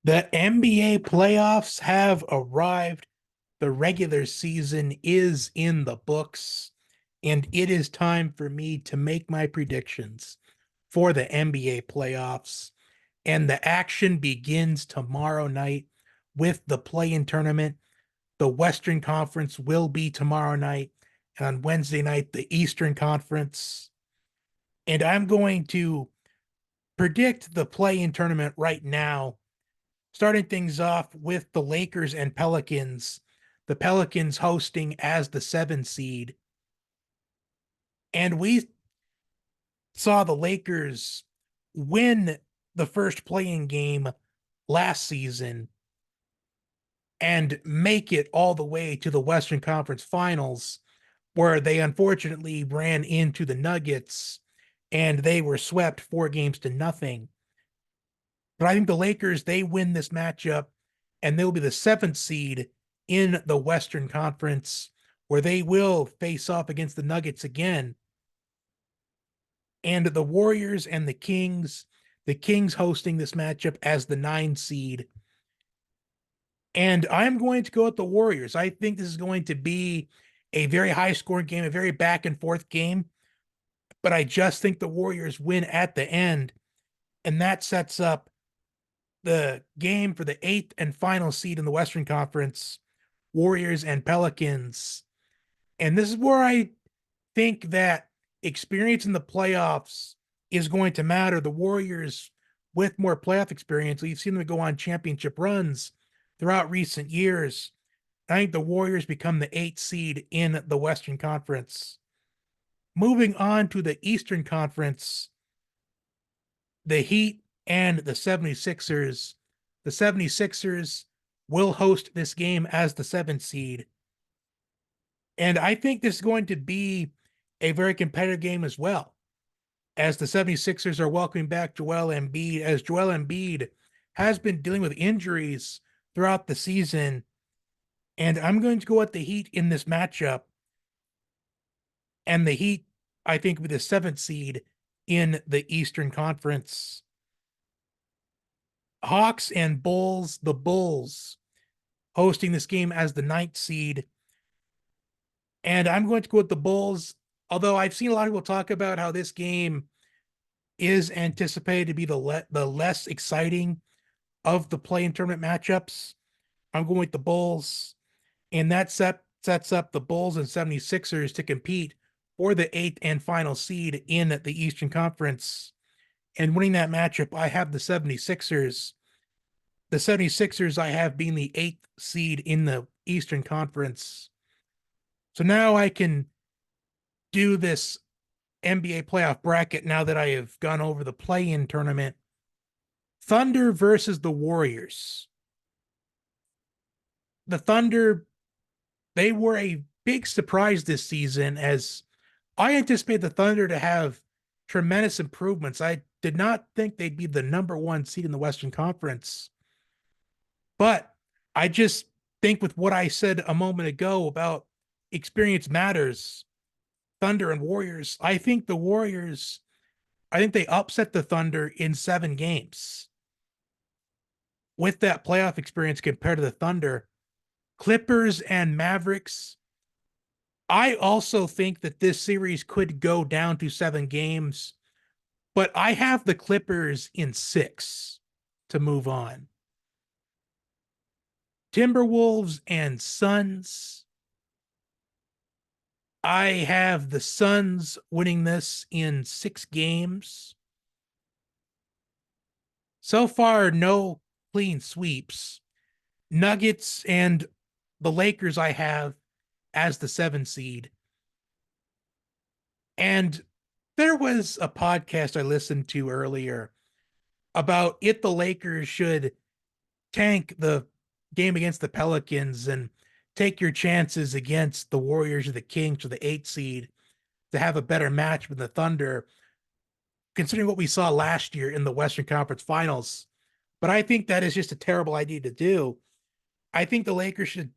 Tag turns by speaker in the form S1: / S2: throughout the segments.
S1: The NBA playoffs have arrived. The regular season is in the books, and it is time for me to make my predictions for the NBA playoffs. And the action begins tomorrow night with the play-in tournament. The Western Conference will be tomorrow night, and on Wednesday night, the Eastern Conference. And I'm going to predict the play-in tournament right now, starting things off with the Lakers and Pelicans. The Pelicans hosting as the 7 seed. And we saw the Lakers win the first playing game last season and make it all the way to the Western Conference Finals, where they unfortunately ran into the Nuggets and they were swept 4 games to nothing. But I think the Lakers, they win this matchup and they'll be the 7th seed in the Western Conference, where they will face off against the Nuggets again. And the Warriors and the Kings hosting this matchup as the 9 seed. And I'm going to go with the Warriors. I think this is going to be a very high scoring game, a very back and forth game. But I just think the Warriors win at the end. And that sets up the game for the 8th and final seed in the Western Conference, Warriors and Pelicans. And this is where I think that experience in the playoffs is going to matter. The Warriors, with more playoff experience, we've seen them go on championship runs throughout recent years. I think the Warriors become the 8th seed in the Western Conference. Moving on to the Eastern Conference, the Heat and the 76ers. The 76ers will host this game as the 7th seed. And I think this is going to be a very competitive game as well, as the 76ers are welcoming back Joel Embiid, as Joel Embiid has been dealing with injuries throughout the season. And I'm going to go with the Heat in this matchup. And the Heat, I think, will be the 7th seed in the Eastern Conference. Hawks and Bulls, the Bulls hosting this game as the 9th seed. And I'm going to go with the Bulls, although I've seen a lot of people talk about how this game is anticipated to be the less exciting of the play-in tournament matchups. I'm going with the Bulls, and that sets up the Bulls and 76ers to compete for the 8th and final seed in the Eastern Conference. And winning that matchup, I have the 76ers. The 76ers I have being the 8th seed in the Eastern Conference. So now I can do this NBA playoff bracket now that I have gone over the play-in tournament. Thunder versus the Warriors. The Thunder, they were a big surprise this season, as I anticipate the Thunder to have tremendous improvements. I did not think they'd be the number 1 seed in the Western Conference. But I just think with what I said a moment ago about experience matters, Thunder and Warriors, I think the Warriors, I think they upset the Thunder in 7 games with that playoff experience compared to the Thunder. Clippers and Mavericks, I also think that this series could go down to 7 games, but I have the Clippers in 6 to move on. Timberwolves and Suns, I have the Suns winning this in 6 games. So far, no clean sweeps. Nuggets and the Lakers I have as the 7 seed. And there was a podcast I listened to earlier about if the Lakers should tank the game against the Pelicans and take your chances against the Warriors or the Kings or the 8 seed to have a better match with the Thunder, considering what we saw last year in the Western Conference Finals. But I think that is just a terrible idea to do. I think the Lakers should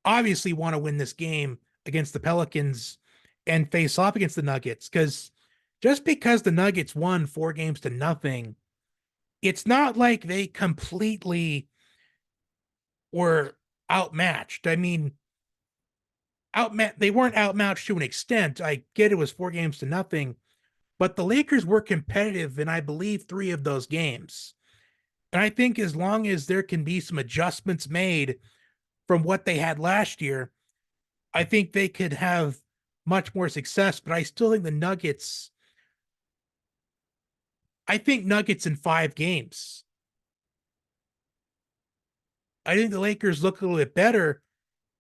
S1: obviously want to win this game against the Pelicans and face off against the Nuggets, because just because the Nuggets won 4 games to nothing it's not like they completely were outmatched. I mean, they weren't outmatched to an extent. I get it was 4 games to nothing, but the Lakers were competitive in, I believe, 3 of those games. And I think as long as there can be some adjustments made from what they had last year, I think they could have much more success. But I still think I think Nuggets in 5 games. I think the Lakers look a little bit better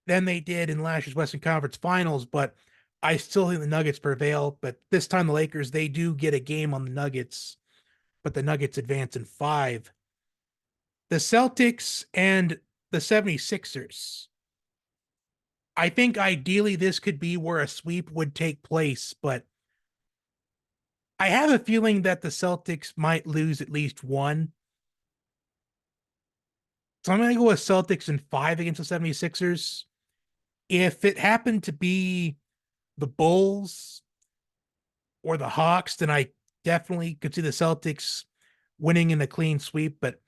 S1: than they did in last year's Western Conference Finals, but I still think the Nuggets prevail. But this time, the Lakers, they do get a game on the Nuggets, but the Nuggets advance in 5. The Celtics and the 76ers. I think ideally this could be where a sweep would take place, but I have a feeling that the Celtics might lose at least one. So I'm going to go with Celtics in 5 against the 76ers. If it happened to be the Bulls or the Hawks, then I definitely could see the Celtics winning in a clean sweep. But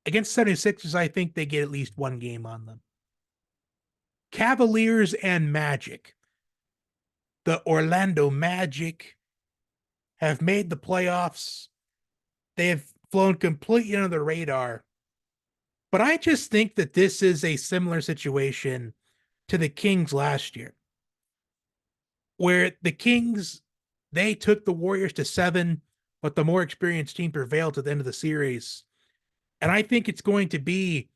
S1: against 76ers, I think they get at least one game on them. Cavaliers and Magic. The Orlando Magic have made the playoffs. They have flown completely under the radar. But I just think that this is a similar situation to the Kings last year, where the Kings, they took the Warriors to 7, but the more experienced team prevailed at the end of the series. And I think it's going to be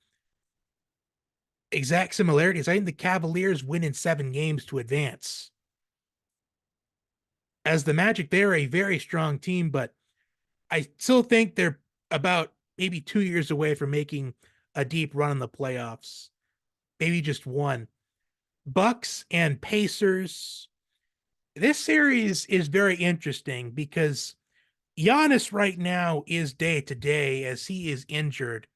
S1: exact similarities. I think the Cavaliers win in 7 games to advance. As the Magic, they're a very strong team, but I still think they're about maybe 2 years away from making a deep run in the playoffs. Maybe just one. Bucks and Pacers. This series is very interesting because Giannis right now is day to day as he is injured.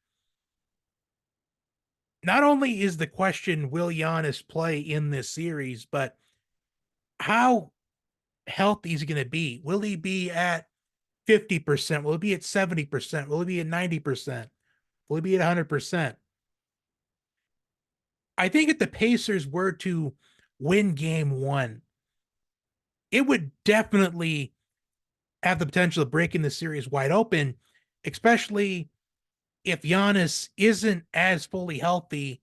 S1: Not only is the question, will Giannis play in this series, but how healthy is he going to be? Will he be at 50%? Will he be at 70%? Will he be at 90%? Will he be at 100%? I think if the Pacers were to win game 1, it would definitely have the potential of breaking the series wide open, especially if Giannis isn't as fully healthy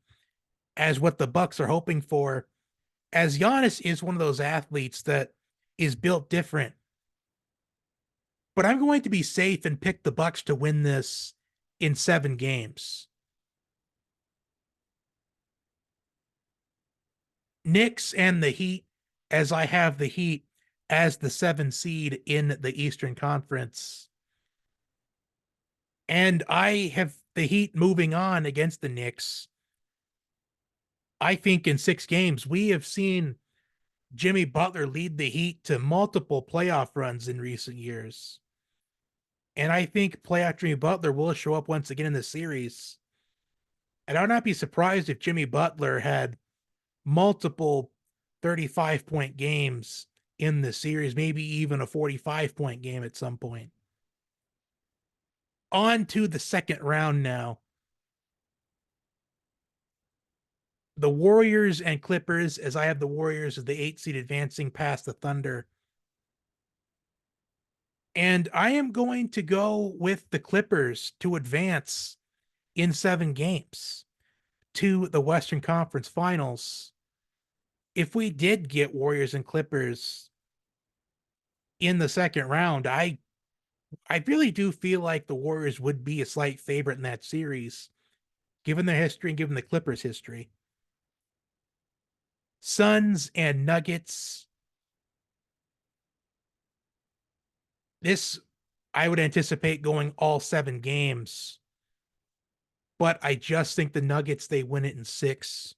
S1: as what the Bucks are hoping for. As Giannis is one of those athletes that is built different. But I'm going to be safe and pick the Bucks to win this in 7 games. Knicks and the Heat, as I have the Heat as the 7 seed in the Eastern Conference. And I have the Heat moving on against the Knicks. I think in 6 games, we have seen Jimmy Butler lead the Heat to multiple playoff runs in recent years. And I think playoff Jimmy Butler will show up once again in the series. And I would not be surprised if Jimmy Butler had multiple 35-point games in the series, maybe even a 45-point game at some point. On to the second round now. The Warriors and Clippers, as I have the Warriors as the 8 seed advancing past the Thunder. And I am going to go with the Clippers to advance in 7 games to the Western Conference Finals. If we did get Warriors and Clippers in the second round, I really do feel like the Warriors would be a slight favorite in that series, given their history and given the Clippers' history. Suns and Nuggets. This, I would anticipate going all 7 games, but I just think the Nuggets, they win it in 6.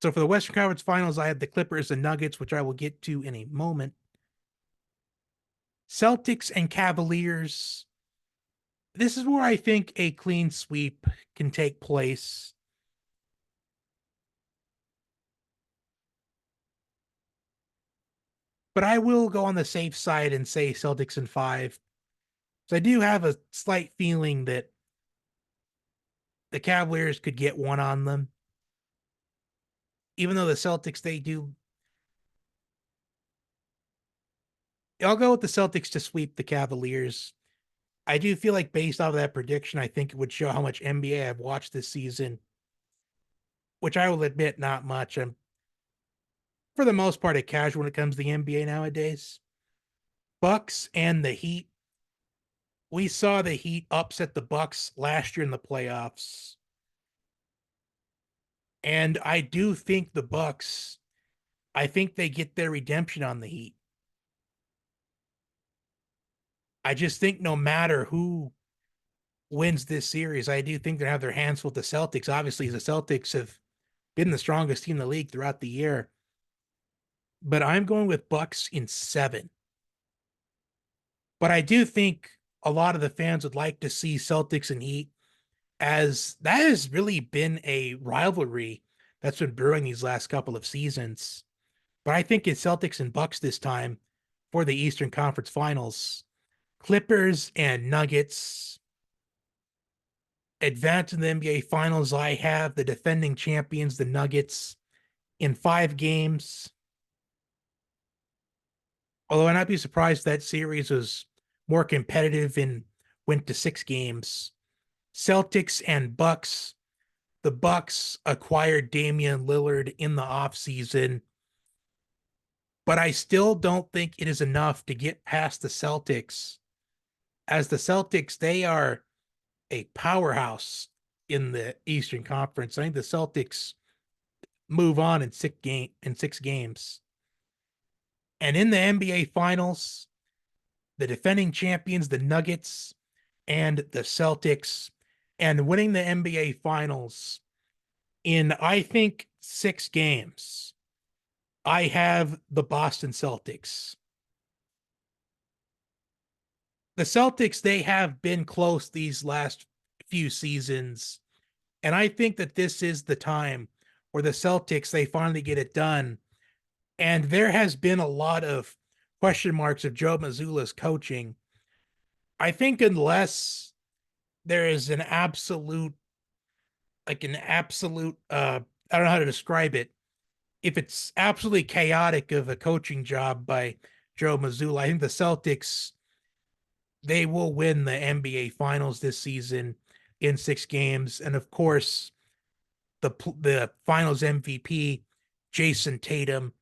S1: So for the Western Conference Finals, I have the Clippers and Nuggets, which I will get to in a moment. Celtics and Cavaliers. This is where I think a clean sweep can take place. But I will go on the safe side and say Celtics in 5. So I do have a slight feeling that the Cavaliers could get one on them. Even though the Celtics, they do. I'll go with the Celtics to sweep the Cavaliers. I do feel like based off of that prediction, I think it would show how much NBA I've watched this season, which I will admit not much. I'm for the most part a casual when it comes to the NBA nowadays. Bucks and the Heat. We saw the Heat upset the Bucks last year in the playoffs. And I do think the Bucks, I think they get their redemption on the Heat. I just think no matter who wins this series, I do think they have their hands full with the Celtics. Obviously, the Celtics have been the strongest team in the league throughout the year. But I'm going with Bucks in 7. But I do think a lot of the fans would like to see Celtics and Heat, as that has really been a rivalry that's been brewing these last couple of seasons. But I think it's Celtics and Bucks this time for the Eastern Conference Finals. Clippers and Nuggets advance in the NBA Finals. I have the defending champions, the Nuggets, in 5 games. Although I'd not be surprised that series was more competitive and went to 6 games. Celtics and Bucks. The Bucks acquired Damian Lillard in the offseason, but I still don't think it is enough to get past the Celtics. As the Celtics, they are a powerhouse in the Eastern Conference. I think the Celtics move on in 6 games. And in the NBA Finals, the defending champions, the Nuggets and the Celtics, and winning the NBA Finals in, I think, 6 games. I have the Boston Celtics. The Celtics, they have been close these last few seasons. And I think that this is the time where the Celtics, they finally get it done. And there has been a lot of question marks of Joe Mazzulla's coaching. I think unless there is an absolute, I don't know how to describe it. If it's absolutely chaotic of a coaching job by Joe Mazzulla, I think the Celtics, they will win the NBA Finals this season in 6 games. And of course, the Finals MVP, Jason Tatum.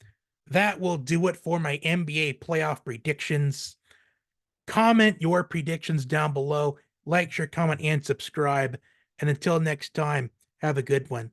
S1: That will do it for my NBA playoff predictions. Comment your predictions down below. Like, share, comment, and subscribe. And until next time, have a good one.